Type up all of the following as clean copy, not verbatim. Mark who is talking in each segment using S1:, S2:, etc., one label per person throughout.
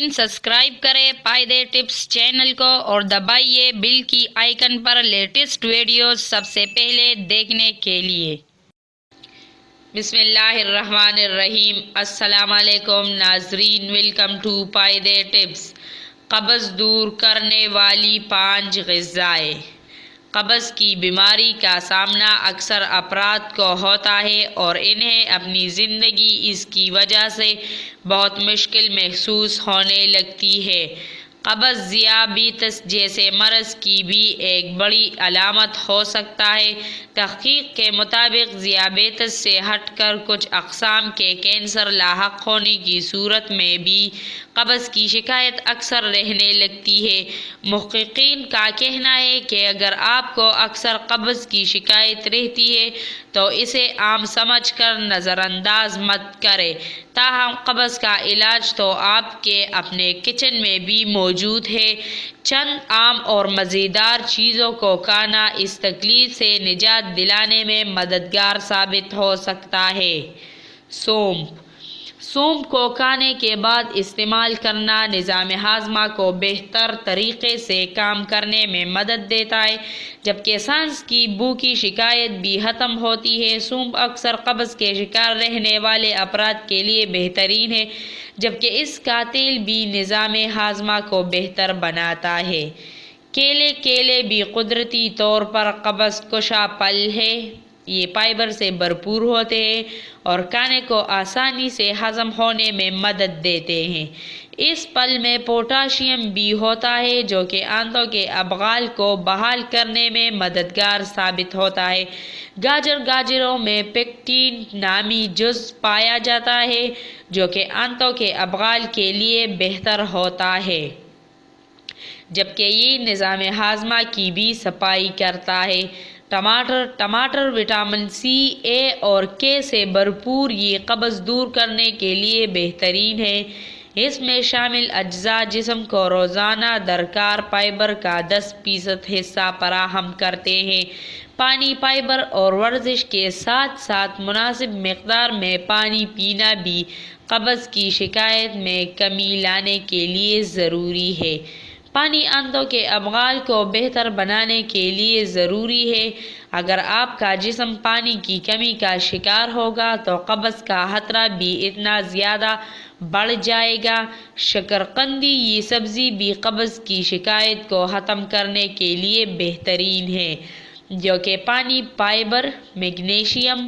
S1: ناظرین سبسکرائب کریں پائیدے tips channel کو اور دبائیے بیل کی آئیکن پر لیٹسٹ ویڈیوز سب سے پہلے دیکھنے کے لیے۔ بسم اللہ الرحمن الرحیم۔ السلام علیکم ناظرین، ویلکم ٹو پائیدے ٹپس۔ قبض دور کرنے والی 5 غذائیں۔ قبض کی بیماری کا سامنا اکثر افراد کو ہوتا ہے اور انہیں اپنی زندگی اس کی وجہ سے بہت مشکل محسوس ہونے لگتی ہے۔ قبض ذیابیطس جیسے مرض کی بھی ایک بڑی علامت ہو سکتا ہے۔ تحقیق کے مطابق ذیابیطس سے ہٹ کر کچھ اقسام کے کینسر لاحق ہونے کی صورت میں بھی قبض کی شکایت اکثر رہنے لگتی ہے۔ محققین کا کہنا ہے کہ اگر آپ کو اکثر قبض کی شکایت رہتی ہے تو اسے عام سمجھ کر نظر انداز مت کریں۔ تاہم قبض کا علاج تو آپ کے اپنے کچن میں بھی موجود ہے۔ چند عام اور مزیدار چیزوں کو کھانا اس تکلیف سے نجات دلانے میں مددگار ثابت ہو سکتا ہے۔ سونف۔ سونف کو کھانے کے بعد استعمال کرنا نظام ہاضمہ کو بہتر طریقے سے کام کرنے میں مدد دیتا ہے، جبکہ سانس کی بو کی شکایت بھی ختم ہوتی ہے۔ سونف اکثر قبض کے شکار رہنے والے افراد کے لیے بہترین ہے، جبکہ اس کا تیل بھی نظام ہاضمہ کو بہتر بناتا ہے۔ کیلے بھی قدرتی طور پر قبض کشا پھل ہے۔ یہ فائبر سے بھرپور ہوتے ہیں اور کھانے کو آسانی سے ہضم ہونے میں مدد دیتے ہیں۔ اس پھل میں پوٹاشیم بھی ہوتا ہے جو کہ آنتوں کے ابغال کو بحال کرنے میں مددگار ثابت ہوتا ہے۔ گاجروں میں پیکٹین نامی جزو پایا جاتا ہے جو کہ آنتوں کے ابغال کے لیے بہتر ہوتا ہے، جبکہ یہ نظام ہاضمہ کی بھی صفائی کرتا ہے۔ ٹماٹر وٹامن سی، اے اور کے سے بھرپور، یہ قبض دور کرنے کے لیے بہترین ہے۔ اس میں شامل اجزاء جسم کو روزانہ درکار فائبر کا 10% حصہ فراہم کرتے ہیں۔ پانی، فائبر اور ورزش کے ساتھ ساتھ مناسب مقدار میں پانی پینا بھی قبض کی شکایت میں کمی لانے کے لیے ضروری ہے۔ پانی آنتوں کے ابغال کو بہتر بنانے کے لیے ضروری ہے۔ اگر آپ کا جسم پانی کی کمی کا شکار ہوگا تو قبض کا خطرہ بھی اتنا زیادہ بڑھ جائے گا۔ شکرقندی، یہ سبزی بھی قبض کی شکایت کو ختم کرنے کے لیے بہترین ہے، جو کہ پانی، فائبر، میگنیشیم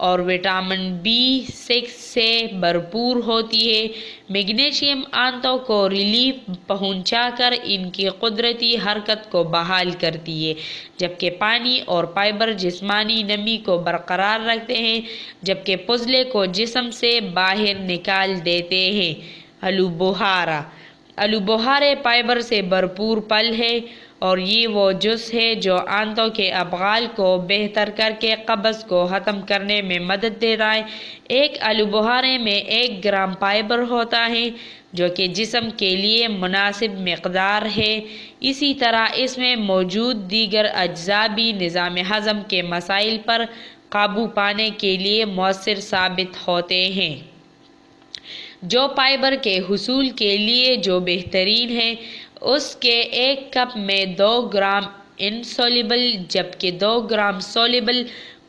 S1: اور وٹامن B6 سے بھرپور ہوتی ہے۔ میگنیشیم آنتوں کو ریلیف پہنچا کر ان کی قدرتی حرکت کو بحال کرتی ہے، جبکہ پانی اور فائبر جسمانی نمی کو برقرار رکھتے ہیں، جبکہ فضلے کو جسم سے باہر نکال دیتے ہیں۔ آلو بخارا فائبر سے بھرپور پھل ہے اور یہ وہ جزو ہے جو آنتوں کے ابغال کو بہتر کر کے قبض کو ختم کرنے میں مدد دیتا ہے۔ ایک آلو بخارے میں 1 گرام فائبر ہوتا ہے، جو کہ جسم کے لیے مناسب مقدار ہے۔ اسی طرح اس میں موجود دیگر اجزاء بھی نظام ہضم کے مسائل پر قابو پانے کے لیے مؤثر ثابت ہوتے ہیں۔ جو فائبر کے حصول کے لیے جو بہترین ہے، اس کے 1 کپ میں 2 گرام انسoluble جبکہ 2 گرام soluble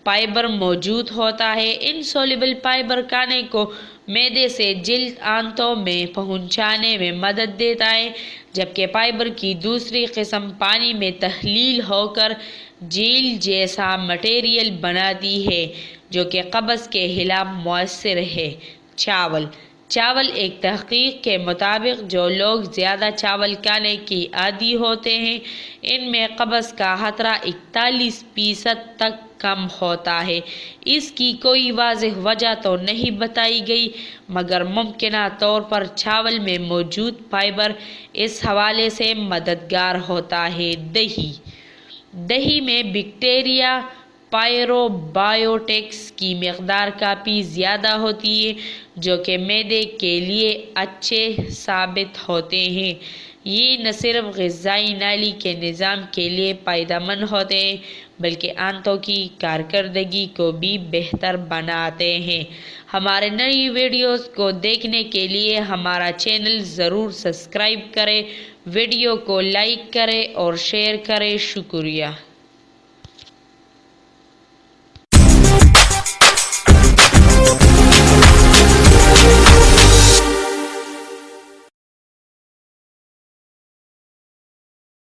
S1: فائبر موجود ہوتا ہے۔ انسoluble فائبر کھانے کو معدے سے جلد آنتوں میں پہنچانے میں مدد دیتا ہے، جبکہ فائبر کی دوسری قسم پانی میں تحلیل ہو کر جیل جیسا مٹیریل بناتی ہے، جو کہ قبض کے خلاف مؤثر ہے۔ چاول ایک تحقیق کے مطابق جو لوگ زیادہ چاول کھانے کی عادی ہوتے ہیں، ان میں قبض کا خطرہ 41% تک کم ہوتا ہے۔ اس کی کوئی واضح وجہ تو نہیں بتائی گئی، مگر ممکنہ طور پر چاول میں موجود فائبر اس حوالے سے مددگار ہوتا ہے۔ دہی میں بیکٹیریا پائروبائیوٹکس کی مقدار کافی زیادہ ہوتی ہے، جو کہ معدے کے لیے اچھے ثابت ہوتے ہیں۔ یہ نہ صرف غذائی نالی کے نظام کے لیے فائدہ مند ہوتے ہیں بلکہ آنتوں کی کارکردگی کو بھی بہتر بناتے ہیں۔ ہمارے نئی ویڈیوز کو دیکھنے کے لیے ہمارا چینل ضرور سبسکرائب کریں، ویڈیو کو لائک کریں اور شیئر کریں۔ شکریہ۔